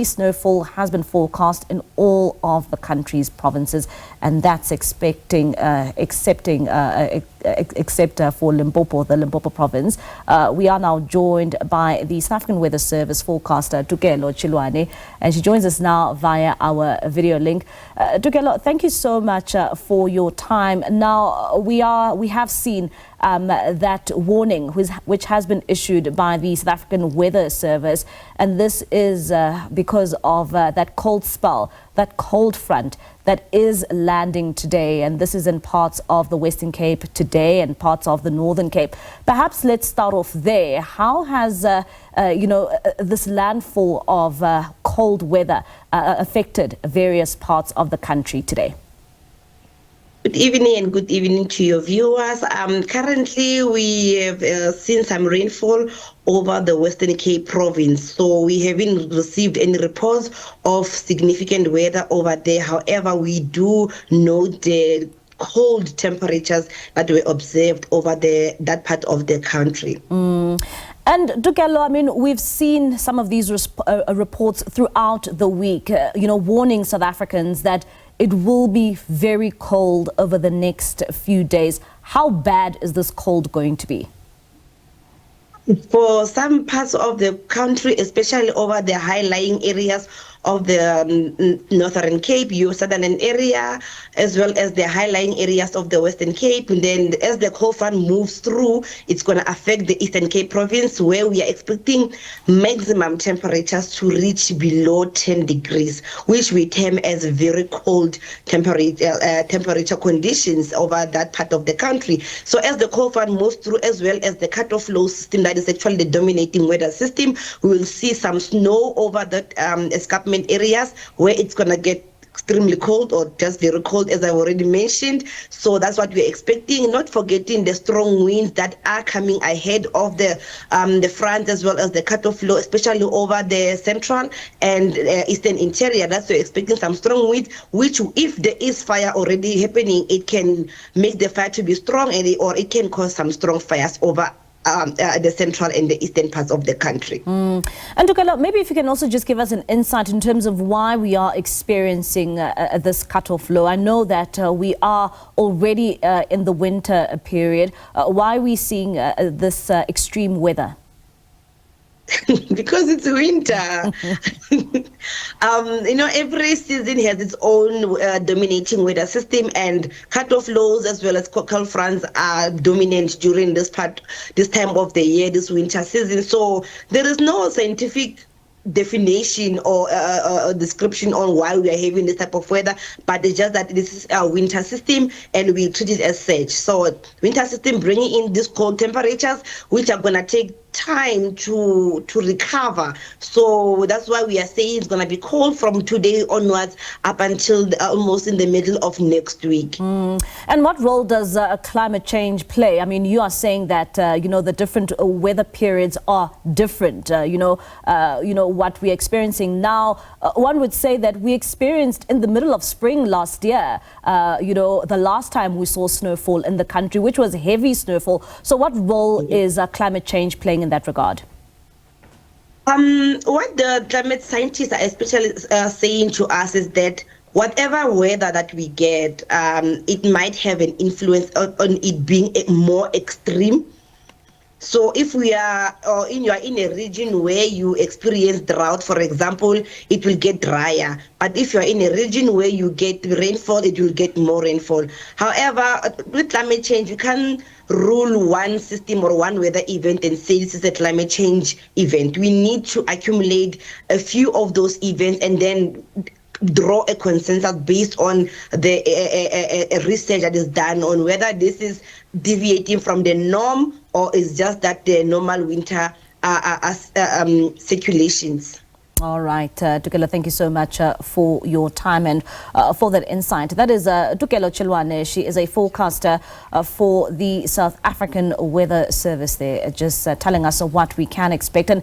Snowfall has been forecast in all of the country's provinces, and that's except for Limpopo, the Limpopo province. We are now joined by the South African Weather Service forecaster, Tokelo Chiloane, and she joins us now via our video link. Tokelo, thank you so much for your time. Now, we have seen that warning which has been issued by the South African Weather Service, and this is because of that cold spell, that cold front that is landing today, and this is in parts of the Western Cape today and parts of the Northern Cape. Perhaps let's start off there. How has this landfall of cold weather affected various parts of the country today? Good evening and good evening to your viewers. Currently, we have seen some rainfall over the Western Cape province. So we haven't received any reports of significant weather over there. However, we do note the cold temperatures that were observed over that part of the country. And Tokelo, I mean, we've seen some of these reports throughout the week, warning South Africans that it will be very cold over the next few days. How bad is this cold going to be? For some parts of the country, especially over the high-lying areas of the Northern Cape, your southern area, as well as the high-lying areas of the Western Cape. And then as the cold front moves through, it's going to affect the Eastern Cape province, where we are expecting maximum temperatures to reach below 10 degrees, which we term as very cold temperature conditions over that part of the country. So as the cold front moves through, as well as the cut-off low system that is actually the dominating weather system, we will see some snow over that escarpment areas where it's going to get extremely cold or just very cold, as I already mentioned. So that's what we're expecting, not forgetting the strong winds that are coming ahead of the front, as well as the cut-off low, especially over the central and eastern interior. That's we're expecting some strong winds, which if there is fire already happening, it can make the fire to be strong, or it can cause some strong fires over the central and the eastern parts of the country. And Tokelo, maybe if you can also just give us an insight in terms of why we are experiencing this cut-off low. I know that we are already in the winter period. Why are we seeing this extreme weather? Because it's winter. Every season has its own dominating weather system, and cut-off lows as well as cold fronts are dominant during this time of the year, this winter season. So there is no scientific definition or description on why we are having this type of weather, but it's just that this is our winter system and we treat it as such. So winter system bringing in these cold temperatures, which are going to take time to recover. So that's why we are saying it's going to be cold from today onwards up until almost in the middle of next week. And what role does climate change play? I mean, you are saying that the different weather periods are different. What we're experiencing now, one would say that we experienced in the middle of spring last year, the last time we saw snowfall in the country, which was heavy snowfall. So what role is climate change playing in that regard? What the climate scientists are especially saying to us is that whatever weather that we get, it might have an influence on it being more extreme. So if you are in a region where you experience drought, for example, it will get drier. But if you are in a region where you get rainfall, it will get more rainfall. However, with climate change, you can't rule one system or one weather event and say this is a climate change event. We need to accumulate a few of those events and then draw a consensus based on the research that is done on whether this is deviating from the norm or is just that the normal winter circulations. All right, Tokelo, thank you so much for your time and for that insight. That is Tokelo Chiloane. She is a forecaster for the South African Weather Service there, just telling us what we can expect. And